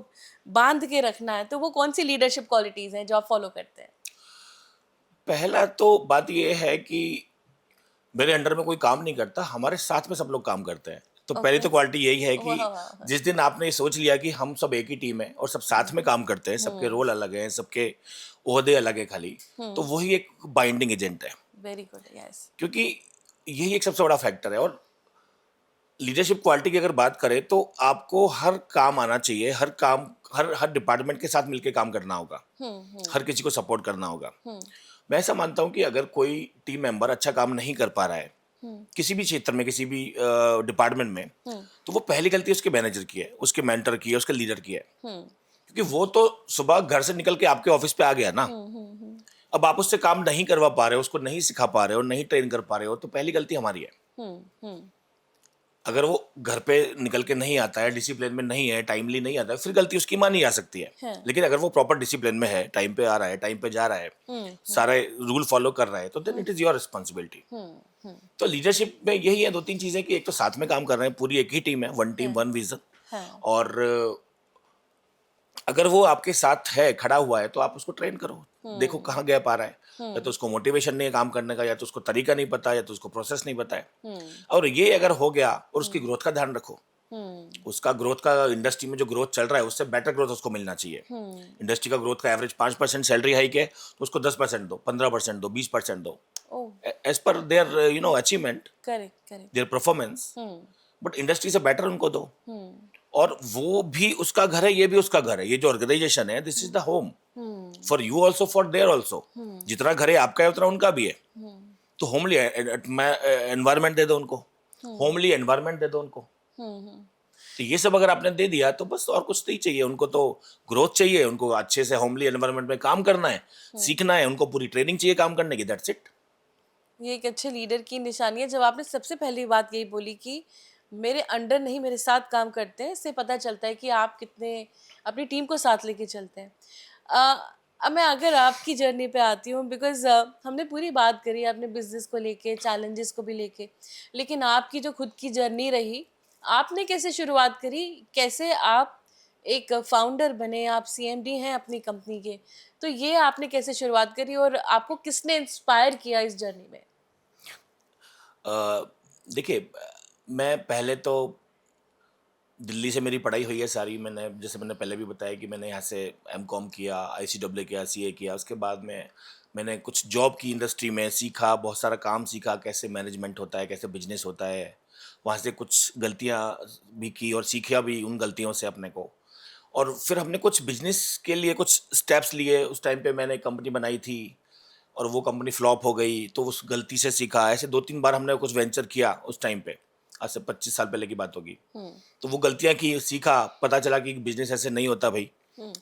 बांध के रखना है, तो वो कौन सी लीडरशिप क्वालिटीज हैं जो आप फॉलो करते हैं? पहला तो बात ये है कि मेरे अंडर में कोई काम नहीं करता, हमारे साथ में सब लोग काम करते हैं। तो पहली तो क्वालिटी यही है कि वाह, जिस दिन आपने ये सोच लिया कि हम सब एक ही टीम है और सब साथ में काम करते हैं, सबके रोल अलग हैं, सबके ओहदे अलग है खाली, तो वही एक बाइंडिंग एजेंट है। वेरी गुड, यस, क्योंकि यही एक सबसे बड़ा फैक्टर है। और लीडरशिप क्वालिटी की अगर बात करें तो आपको हर काम आना चाहिए, हर काम, हर हर डिपार्टमेंट के साथ मिलकर काम करना होगा, हर किसी को सपोर्ट करना होगा। मैं ऐसा मानता हूं कि अगर कोई टीम मेंबर अच्छा काम नहीं कर पा रहा है किसी भी क्षेत्र में, किसी भी डिपार्टमेंट में, तो वो पहली गलती उसके मैनेजर की है, उसके मेंटर की है, उसके लीडर की है। क्योंकि वो तो सुबह घर से निकल के आपके ऑफिस पे आ गया ना। अब आप उससे काम नहीं करवा पा रहे हो, उसको नहीं सिखा पा रहे हो, नहीं ट्रेन कर पा रहे हो, तो पहली गलती हमारी है। अगर वो घर पे निकल के नहीं आता है, डिसिप्लिन में नहीं है, टाइमली नहीं आता है, फिर गलती उसकी मानी जा सकती है। लेकिन अगर वो प्रॉपर डिसिप्लिन में है, टाइम पे आ रहा है, टाइम पे जा रहा है, सारे रूल फॉलो कर रहा है, तो then it is your responsibility. तो लीडरशिप में यही है 2-3 चीजें कि एक तो साथ में काम कर रहे हैं, पूरी एक ही टीम है, वन टीम वन विजन, और अगर वो आपके साथ है, खड़ा हुआ है, तो आप उसको ट्रेन करो। देखो कहाँ गैप आ रहा है। या तो उसको मोटिवेशन नहीं है काम करने का, या तो उसको तरीका नहीं पता, या तो उसको प्रोसेस नहीं पता है। और ये अगर हो गया, और उसकी ग्रोथ का ध्यान रखो। उसका ग्रोथ का, इंडस्ट्री में जो ग्रोथ चल रहा है उससे बेटर ग्रोथ उसको मिलना चाहिए। इंडस्ट्री का ग्रोथ का एवरेज 5% सैलरी हाइक है, तो उसको 10% दो, 15% दो, 20% दो, as per their achievement, correct correct. Their performance. But industry से बेटर उनको दो। और वो भी उसका घर है, ये भी उसका घर है। ये जो ऑर्गेनाइजेशन है, this is the home for you also, for their also. जितना घर है आपका है, उतना उनका भी है। तो होमली एनवायरमेंट दे दो उनको, होमली एनवायरमेंट दे दो उनको। तो ये सब अगर आपने दे दिया, तो बस और कुछ नहीं चाहिए उनको। तो ग्रोथ चाहिए उनको, अच्छे से होमली एनवायरनमेंट में काम करना है, सीखना है, उनको पूरी ट्रेनिंग चाहिए काम करने की, दैट्स इट। ये एक अच्छे लीडर की निशानी है। जब आपने सबसे पहली बात यही बोली कि मेरे अंडर नहीं, मेरे साथ काम करते हैं, इससे पता चलता है कि आप कितने अपनी टीम को साथ लेके चलते हैं। अब मैं अगर आपकी जर्नी पे आती हूँ, बिकॉज हमने पूरी बात करी अपने बिजनेस को लेके, चैलेंजेस को भी लेके, लेकिन आपकी जो खुद की जर्नी रही, आपने कैसे शुरुआत करी, कैसे आप एक फाउंडर बने, आप सीएमडी हैं अपनी कंपनी के, तो ये आपने कैसे शुरुआत करी और आपको किसने इंस्पायर किया इस जर्नी में? देखिए, मैं पहले तो दिल्ली से मेरी पढ़ाई हुई है सारी। मैंने, जैसे मैंने पहले भी बताया कि मैंने यहाँ से एमकॉम किया, आईसीडब्ल्यू किया, सीए किया। उसके बाद में मैंने कुछ जॉब की इंडस्ट्री में, सीखा, बहुत सारा काम सीखा, कैसे मैनेजमेंट होता है, कैसे बिजनेस होता है। वहाँ से कुछ गलतियाँ भी की और सीखा भी उन गलतियों से अपने को। और फिर हमने कुछ बिजनेस के लिए कुछ स्टेप्स लिए। उस टाइम पे मैंने कंपनी बनाई थी, और वो कंपनी फ्लॉप हो गई, तो उस गलती से सीखा। ऐसे 2-3 बार हमने कुछ वेंचर किया उस टाइम पे, आज से 25 साल पहले की बात होगी। तो वो गलतियां की, सीखा, पता चला कि बिजनेस ऐसे नहीं होता भाई।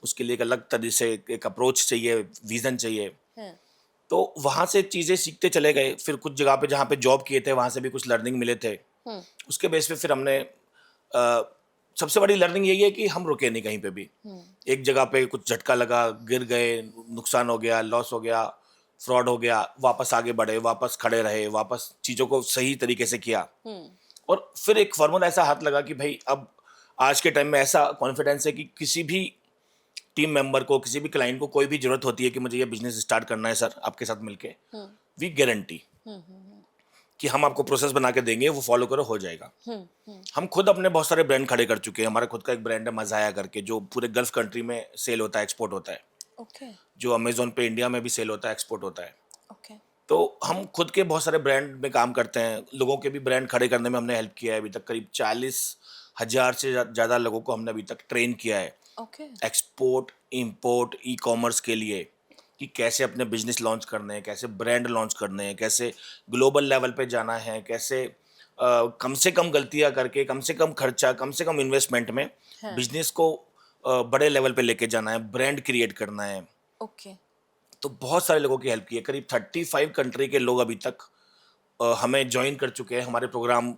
उसके लिए एक अलग तरह से एक अप्रोच चाहिए, विजन चाहिए। तो वहां से चीजें सीखते चले गए। फिर कुछ जगह पे जहाँ पे जॉब किए थे, वहां से भी कुछ लर्निंग मिले थे। उसके बेस पे फिर हमने सबसे बड़ी लर्निंग यही है कि हम रुके नहीं कहीं पे भी। एक जगह पे कुछ झटका लगा, गिर गए, नुकसान हो गया, लॉस हो गया, फ्रॉड हो गया, वापस आगे बढ़े, वापस खड़े रहे, वापस चीजों को सही तरीके से किया। और फिर एक फॉर्मूला ऐसा हाथ लगा कि भाई अब आज के टाइम में ऐसा कॉन्फिडेंस है कि किसी भी टीम मेंबर को, किसी भी क्लाइंट को कोई भी जरूरत होती है कि मुझे ये बिजनेस स्टार्ट करना है सर आपके साथ मिलके, वी गारंटी कि हम आपको प्रोसेस बना के देंगे, वो फॉलो करो, हो जाएगा। हम खुद अपने बहुत सारे ब्रांड खड़े कर चुके हैं। हमारा खुद का एक ब्रांड है मजाया करके, जो पूरे गल्फ कंट्री में सेल होता है, एक्सपोर्ट होता है। ओके जो अमेजोन पे इंडिया में भी सेल होता है, एक्सपोर्ट होता है। ओके। तो हम खुद के बहुत सारे ब्रांड में काम करते हैं। लोगों के भी ब्रांड खड़े करने में हमने हेल्प किया है। अभी तक करीब 40,000 से ज़्यादा लोगों को हमने अभी तक ट्रेन किया है, okay export, import, e commerce के लिए, कि कैसे अपने बिजनेस लॉन्च करने हैं, कैसे ब्रांड लॉन्च करने हैं, कैसे ग्लोबल लेवल पे जाना है, कैसे कम से कम गलतियां करके, कम से कम खर्चा, कम से कम इन्वेस्टमेंट में हाँ। बिजनेस को बड़े लेवल पे लेके जाना है, ब्रांड क्रिएट करना है। ओके। तो बहुत सारे लोगों की हेल्प की है। करीब 35 कंट्री के लोग अभी तक हमें ज्वाइन कर चुके हैं, हमारे प्रोग्राम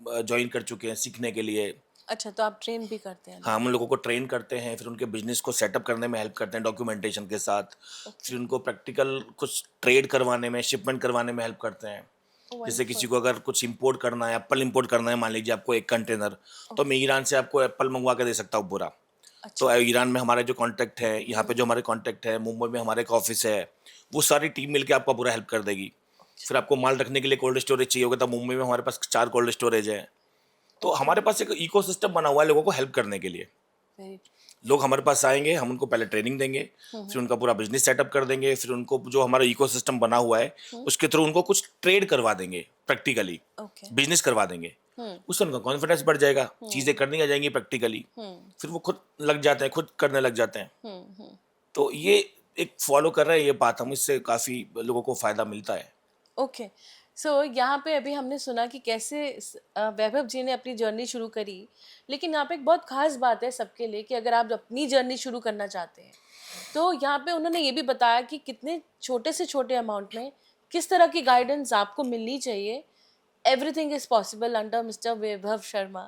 ज्वाइन कर चुके हैं सीखने के लिए। अच्छा, तो आप ट्रेन भी करते हैं हाँ, लोगों हम लोगों को ट्रेन करते हैं, फिर उनके बिजनेस को सेटअप करने में हेल्प करते हैं डॉक्यूमेंटेशन के साथ। को? ओके। फिर उनको प्रैक्टिकल कुछ ट्रेड करवाने में, शिपमेंट करवाने में हेल्प करते हैं। जैसे किसी वंडरफुल। को अगर कुछ इंपोर्ट करना है, एप्पल इंपोर्ट करना है, मान लीजिए आपको 1 कंटेनर, तो मैं ईरान से आपको एप्पल मंगवा के दे सकता हूँ पूरा। तो अच्छा। ईरान में हमारे जो कॉन्टैक्ट है, यहाँ पे जो हमारे कॉन्टैक्ट है, मुंबई में हमारे एक ऑफिस है, वो सारी टीम मिलके आपको पूरा हेल्प कर देगी। फिर आपको माल रखने के लिए कोल्ड स्टोरेज चाहिए होगा, तब मुंबई में हमारे पास 4 कोल्ड स्टोरेज है। तो ओके। हमारे पास एक इकोसिस्टम बना हुआ है लोगों को हेल्प करने के लिए। वेरी। लोग हमारे पास आएंगे, हम उनको पहले ट्रेनिंग देंगे, फिर उनका पूरा बिजनेस सेटअप कर देंगे, फिर उनको जो हमारा इकोसिस्टम बना हुआ है उसके थ्रू उनको कुछ ट्रेड करवा देंगे, प्रैक्टिकली ओके। बिजनेस करवा देंगे। उससे उनका कॉन्फिडेंस बढ़ जाएगा, चीजें करनी आ जाएंगी प्रैक्टिकली, फिर वो खुद लग जाते हैं, खुद करने लग जाते हैं। तो ये एक फॉलो कर रहे हैं ये बात हम, इससे काफी लोगों को फायदा मिलता है। ओके। सो यहाँ पे अभी हमने सुना कि कैसे वैभव जी ने अपनी जर्नी शुरू करी, लेकिन यहाँ पे एक बहुत खास बात है सबके लिए कि अगर आप अपनी जर्नी शुरू करना चाहते हैं, तो यहाँ पे उन्होंने ये भी बताया कि कितने छोटे से छोटे अमाउंट में किस तरह की गाइडेंस आपको मिलनी चाहिए। Everything is possible under mister Vaibhav Sharma.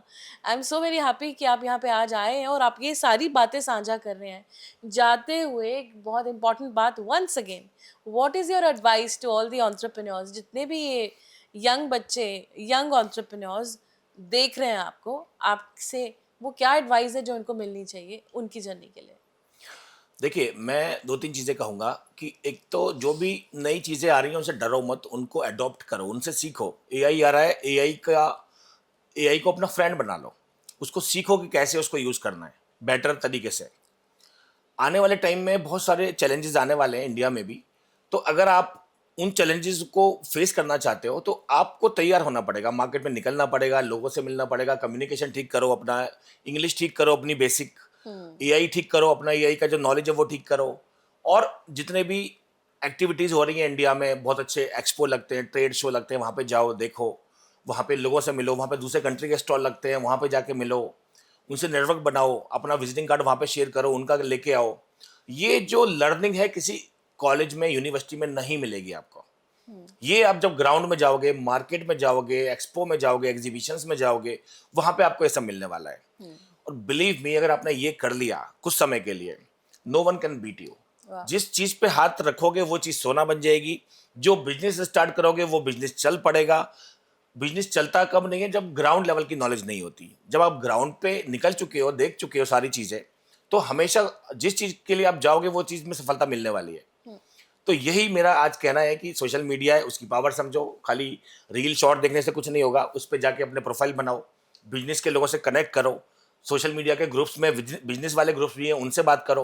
I am so very happy कि आप यहाँ पे आज आए हैं और आप ये सारी बातें साझा कर रहे हैं। जाते हुए एक बहुत इंपॉर्टेंट बात once again, what is your advice to all the entrepreneurs, जितने भी ये यंग बच्चे, यंग एंटरप्रेन्योर्स देख रहे हैं आपको, आपसे वो क्या एडवाइस है जो उनको मिलनी चाहिए उनकी जर्नी के लिए? देखिए, मैं 2-3 चीज़ें कहूँगा कि एक तो जो भी नई चीज़ें आ रही हैं, उनसे डरो मत, उनको एडॉप्ट करो, उनसे सीखो। एआई आ रहा है, एआई को अपना फ्रेंड बना लो। उसको सीखो कि कैसे उसको यूज़ करना है, बेटर तरीके से। आने वाले टाइम में बहुत सारे चैलेंजेस आने वाले हैं इंडिया में भी। तो अगर आप उन चैलेंजेस को फेस करना चाहते हो तो आपको तैयार होना पड़ेगा, मार्केट में निकलना पड़ेगा, लोगों से मिलना पड़ेगा, कम्युनिकेशन ठीक करो अपना, इंग्लिश ठीक करो अपनी बेसिक, एआई ठीक करो अपना, एआई का जो नॉलेज है वो ठीक करो। और जितने भी एक्टिविटीज़ हो रही हैं इंडिया में, बहुत अच्छे एक्सपो लगते हैं, ट्रेड शो लगते हैं, वहाँ पे जाओ देखो, वहाँ पे लोगों से मिलो, वहाँ पे दूसरे कंट्री के स्टॉल लगते हैं, वहाँ पे जाके मिलो, उनसे नेटवर्क बनाओ, अपना विजिटिंग कार्ड वहाँ पे शेयर करो, उनका लेके आओ। ये जो लर्निंग है किसी कॉलेज में, यूनिवर्सिटी में नहीं मिलेगी आपको। ये आप जब ग्राउंड में जाओगे, मार्केट में जाओगे, एक्सपो में जाओगे, एग्जीबिशंस में जाओगे, वहाँ पे आपको ये सब मिलने वाला है। और बिलीव मी, अगर आपने ये कर लिया कुछ समय के लिए, no one can beat you. वाह। जिस चीज पे हाथ रखोगे वो चीज सोना बन जाएगी। जो बिजनेस स्टार्ट करोगे वो बिजनेस चल पड़ेगा। बिजनेस चलता कब नहीं है, जब ग्राउंड लेवल की नॉलेज नहीं होती। जब आप ग्राउंड पे निकल चुके हो, देख चुके हो सारी चीजें, तो हमेशा जिस चीज के लिए आप जाओगे वो चीज में सफलता मिलने वाली है। तो यही मेरा आज कहना है कि सोशल मीडिया है, उसकी पावर समझो। खाली रील शॉर्ट देखने से कुछ नहीं होगा, उस पर जाके अपने प्रोफाइल बनाओ, बिजनेस के लोगों से कनेक्ट करो। सोशल मीडिया के ग्रुप्स में बिजनेस वाले ग्रुप्स भी हैं, उनसे बात करो।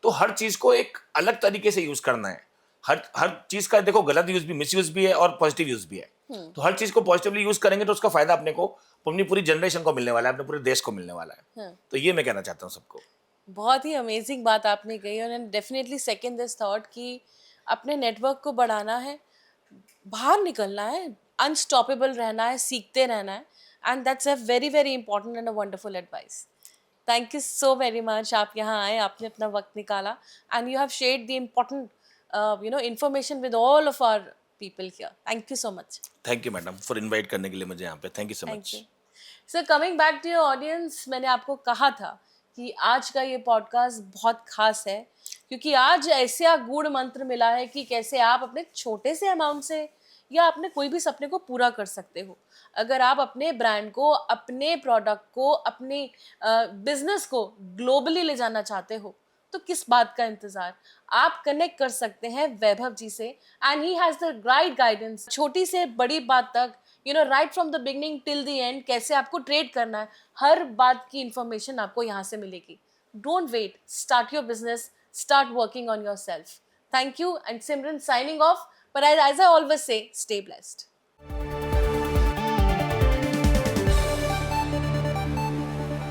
तो हर चीज़ को एक अलग तरीके से यूज़ करना है। हर हर चीज़ का देखो, गलत यूज़ भी, मिसयूज़ भी है और पॉजिटिव यूज़ भी है। तो हर चीज़ को पॉजिटिवली यूज़ करेंगे तो उसका फ़ायदा अपने को, अपनी पूरी जनरेशन को मिलने वाला है, अपने पूरे देश को मिलने वाला है। हाँ। तो ये मैं कहना चाहता हूँ सबको। बहुत ही अमेजिंग बात आपने कही और डेफिनेटली सेकंड दिस थॉट कि अपने नेटवर्क को बढ़ाना है, बाहर निकलना है, अनस्टॉपेबल रहना है, सीखते रहना है, and that's a very very important and a wonderful advice. Thank you so very much, आप यहाँ आए, आपने अपना वक्त निकाला and you have shared the important information with all of our people here. Thank you so much. Thank you madam for invite करने के लिए मुझे यहाँ पे। Thank you so thank much. You. Sir, coming back to your audience, मैंने आपको कहा था कि आज का ये पॉडकास्ट बहुत खास है क्योंकि आज ऐसा गूढ़ मंत्र मिला है कि कैसे आप अपने छोटे से अमाउंट से या अपने कोई भी सपने को पूरा कर सकते हो। अगर आप अपने ब्रांड को, अपने प्रोडक्ट को, अपने बिजनेस को ग्लोबली ले जाना चाहते हो तो किस बात का इंतजार। आप कनेक्ट कर सकते हैं वैभव जी से and he has the right guidance. छोटी से बड़ी बात तक, right from the beginning till the end, कैसे आपको ट्रेड करना है, हर बात की इंफॉर्मेशन आपको यहाँ से मिलेगी। Don't wait, start your business, start working on yourself. Thank you and Simran signing off, but as I always say, stay blessed.